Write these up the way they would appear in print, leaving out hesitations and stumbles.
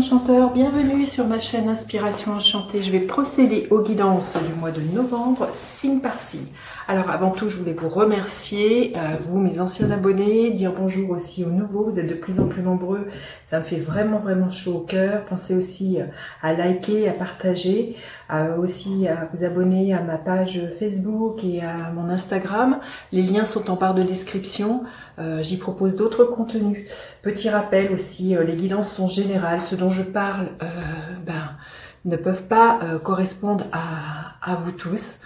enchanteurs, bienvenue sur ma chaîne Inspiration Enchantée. Je vais procéder aux guidances du mois de novembre, signe par signe. Alors avant tout, je voulais vous remercier, vous mes anciens abonnés, dire bonjour aussi aux nouveaux, vous êtes de plus en plus nombreux, ça me fait vraiment chaud au cœur. Pensez aussi à liker, à partager, aussi à vous abonner à ma page Facebook et à mon Instagram. Les liens sont en barre de description, j'y propose d'autres contenus. Petit rappel aussi, les guidances sont générales, ce dont je parle ne peuvent pas correspondre à vous tous.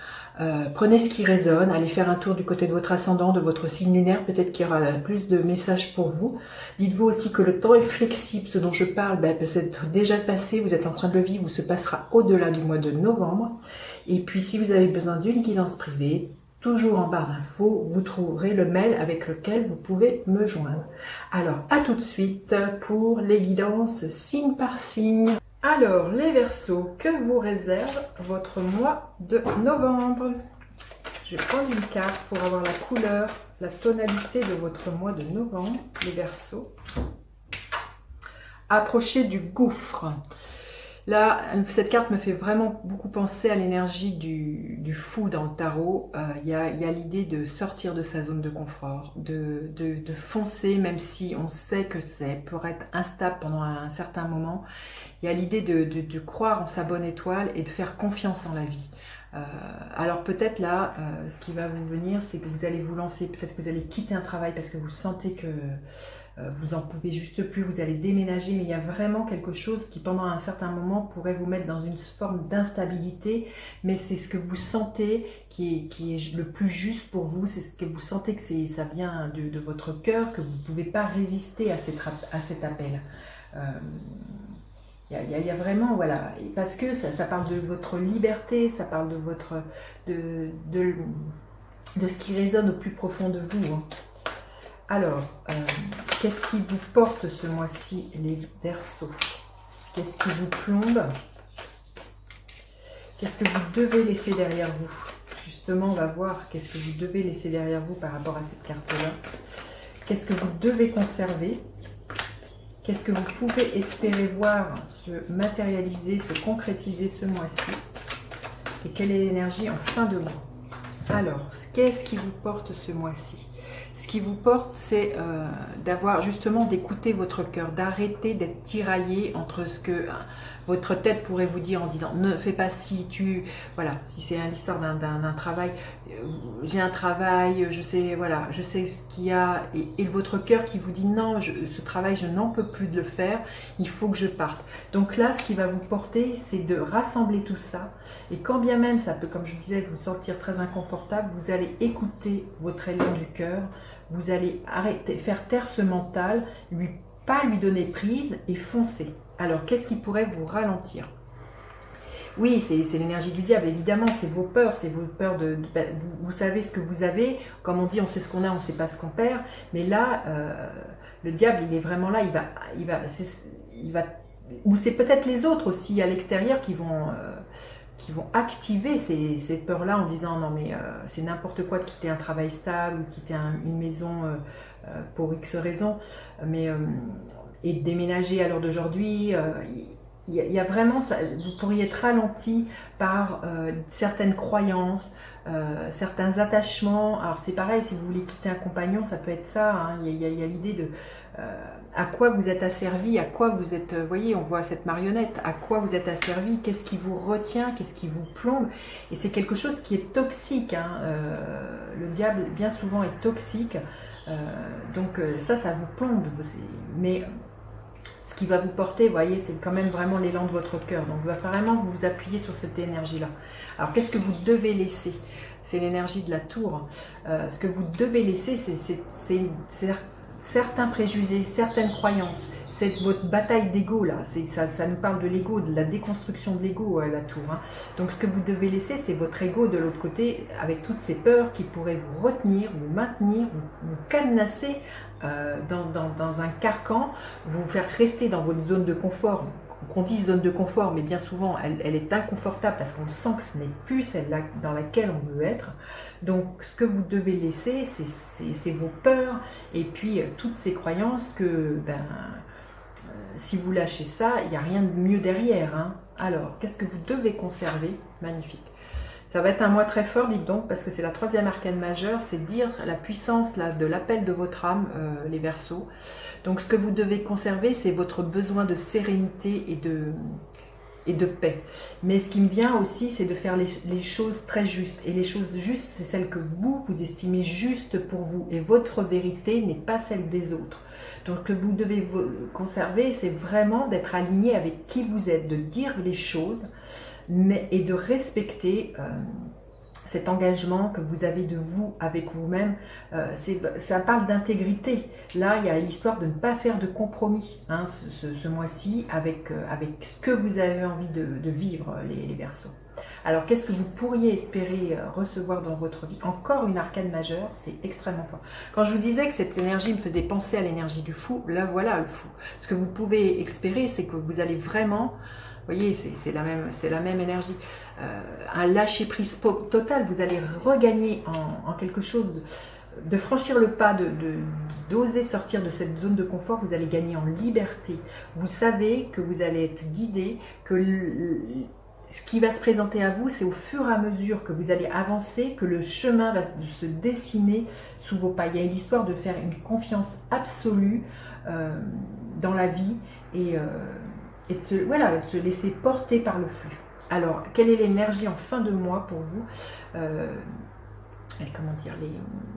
Prenez ce qui résonne, allez faire un tour du côté de votre ascendant, de votre signe lunaire, peut-être qu'il y aura plus de messages pour vous. Dites-vous aussi que le temps est flexible, ce dont je parle peut être déjà passé, vous êtes en train de le vivre ou se passera au-delà du mois de novembre. Et puis si vous avez besoin d'une guidance privée, toujours en barre d'infos, vous trouverez le mail avec lequel vous pouvez me joindre. Alors à tout de suite pour les guidances signe par signe. Alors, les Verseaux, que vous réserve votre mois de novembre? Je vais prendre une carte pour avoir la couleur, la tonalité de votre mois de novembre, les Verseaux. Approchez du gouffre. Là, cette carte me fait vraiment beaucoup penser à l'énergie du fou dans le tarot. Il y a l'idée de sortir de sa zone de confort, de foncer, même si on sait que c'est peut être instable pendant un certain moment. Il y a l'idée de croire en sa bonne étoile et de faire confiance en la vie. Alors peut-être là, ce qui va vous venir, c'est que vous allez vous lancer, peut-être que vous allez quitter un travail parce que vous sentez que vous en pouvez juste plus, vous allez déménager, mais il y a vraiment quelque chose qui pendant un certain moment pourrait vous mettre dans une forme d'instabilité, mais c'est ce que vous sentez qui est le plus juste pour vous, c'est ce que vous sentez que ça vient de votre cœur, que vous ne pouvez pas résister à cet appel. Il y a vraiment, voilà, parce que ça parle de votre liberté, ça parle de ce qui résonne au plus profond de vous. Hein. Alors, qu'est-ce qui vous porte ce mois-ci, les Verseaux? Qu'est-ce qui vous plombe? Qu'est-ce que vous devez laisser derrière vous? Justement, on va voir qu'est-ce que vous devez laisser derrière vous par rapport à cette carte-là. Qu'est-ce que vous devez conserver? Qu'est-ce que vous pouvez espérer voir se matérialiser, se concrétiser ce mois-ci? Et quelle est l'énergie en fin de mois? Alors, qu'est-ce qui vous porte ce mois-ci? Ce qui vous porte, c'est d'avoir justement d'écouter votre cœur, d'arrêter d'être tiraillé entre ce que votre tête pourrait vous dire en disant ne fais pas si tu, voilà, si c'est l'histoire d'un travail, j'ai un travail, je sais, voilà, je sais ce qu'il y a, et votre cœur qui vous dit non, ce travail, je n'en peux plus de le faire, il faut que je parte. Donc là, ce qui va vous porter, c'est de rassembler tout ça, et quand bien même ça peut, comme je disais, vous sentir très inconfortable, vous allez écouter votre élan du cœur, vous allez arrêter, faire taire ce mental, pas lui donner prise et foncer. Alors, qu'est-ce qui pourrait vous ralentir? Oui, c'est l'énergie du diable, évidemment, c'est vos peurs vous savez ce que vous avez, comme on dit, on sait ce qu'on a, on ne sait pas ce qu'on perd, mais là, le diable, il est vraiment là, ou c'est peut-être les autres aussi à l'extérieur qui vont activer ces peurs-là en disant non mais c'est n'importe quoi de quitter un travail stable ou de quitter une maison pour X raisons, et de déménager à l'heure d'aujourd'hui. Il y a vraiment, vous pourriez être ralenti par certaines croyances, certains attachements. Alors c'est pareil, si vous voulez quitter un compagnon, ça peut être ça. Hein. Il y a l'idée de à quoi vous êtes asservi, à quoi vous êtes, vous voyez, on voit cette marionnette, à quoi vous êtes asservi, qu'est-ce qui vous retient, qu'est-ce qui vous plombe. Et c'est quelque chose qui est toxique. Hein. Le diable, bien souvent, est toxique. Donc ça vous plombe. Mais ce qui va vous porter, vous voyez, c'est quand même vraiment l'élan de votre cœur. Donc, il va vraiment vous appuyer sur cette énergie-là. Alors, qu'est-ce que vous devez laisser? C'est l'énergie de la tour. Ce que vous devez laisser, c'est certains préjugés, certaines croyances. C'est votre bataille d'ego, là. Ça nous parle de l'ego, de la déconstruction de l'ego, la tour. Hein. Donc, ce que vous devez laisser, c'est votre ego de l'autre côté, avec toutes ces peurs qui pourraient vous retenir, vous maintenir, vous cadenasser dans un carcan, vous faire rester dans votre zone de confort. Qu'on dise zone de confort, mais bien souvent, elle est inconfortable parce qu'on sent que ce n'est plus celle dans laquelle on veut être. Donc, ce que vous devez laisser, c'est vos peurs et puis toutes ces croyances que si vous lâchez ça, il n'y a rien de mieux derrière. Hein. Alors, qu'est-ce que vous devez conserver? Magnifique. Ça va être un mois très fort, dites donc, parce que c'est la 3e arcane majeure, c'est dire la puissance là, de l'appel de votre âme, les Verseaux. Donc ce que vous devez conserver, c'est votre besoin de sérénité et de paix. Mais ce qui me vient aussi, c'est de faire les choses très justes. Et les choses justes, c'est celles que vous estimez justes pour vous. Et votre vérité n'est pas celle des autres. Donc ce que vous devez conserver, c'est vraiment d'être aligné avec qui vous êtes, de dire les choses, et de respecter cet engagement que vous avez de vous avec vous-même. Ça parle d'intégrité. Là, il y a l'histoire de ne pas faire de compromis hein, ce mois-ci avec ce que vous avez envie de vivre, les Verseaux. Alors, qu'est-ce que vous pourriez espérer recevoir dans votre vie? Encore une arcane majeure, c'est extrêmement fort. Quand je vous disais que cette énergie me faisait penser à l'énergie du fou, là, voilà le fou. Ce que vous pouvez espérer, c'est que vous allez vraiment... Vous voyez, c'est la même énergie. Un lâcher-prise total, vous allez regagner en quelque chose, de franchir le pas, d'oser sortir de cette zone de confort, vous allez gagner en liberté. Vous savez que vous allez être guidé, que ce qui va se présenter à vous, c'est au fur et à mesure que vous allez avancer, que le chemin va se dessiner sous vos pas. Il y a l'histoire de faire une confiance absolue dans la vie et de se laisser porter par le flux. Alors, quelle est l'énergie en fin de mois pour vous comment dire,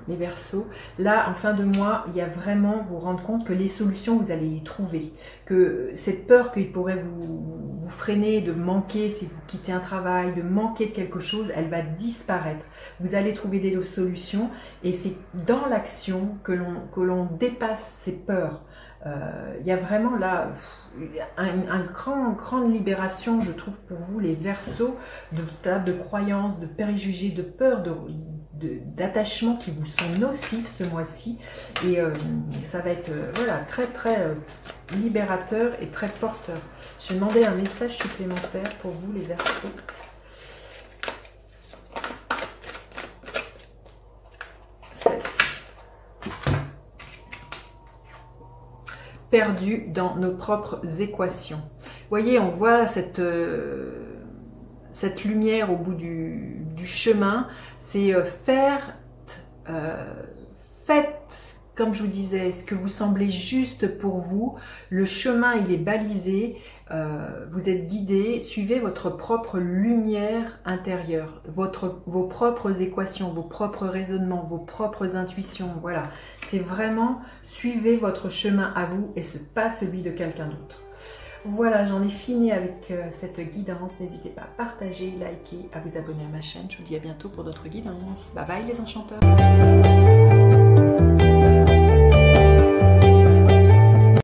les Verseaux? Là, en fin de mois, il y a vraiment, vous rendre compte que les solutions, vous allez les trouver. Que cette peur qu'il pourrait vous freiner, de manquer si vous quittez un travail, de manquer de quelque chose, elle va disparaître. Vous allez trouver des solutions et c'est dans l'action que l'on dépasse ces peurs. Il y a vraiment là une grande libération, je trouve, pour vous, les Verseaux, de croyances, de préjugés, de peurs, d'attachements qui vous sont nocifs ce mois-ci. Et ça va être voilà, très libérateur et très porteur. Je vais demander un message supplémentaire pour vous, les Verseaux. Perdu dans nos propres équations. Vous voyez, on voit cette lumière au bout du chemin. C'est faites, comme je vous disais, ce que vous semblez juste pour vous. Le chemin, il est balisé. Vous êtes guidé. Suivez votre propre lumière intérieure, vos propres équations, vos propres raisonnements, vos propres intuitions. Voilà, c'est vraiment suivez votre chemin à vous et pas celui de quelqu'un d'autre. Voilà, j'en ai fini avec cette guidance. N'hésitez pas à partager, liker, à vous abonner à ma chaîne. Je vous dis à bientôt pour d'autres guidances. Bye bye les enchanteurs.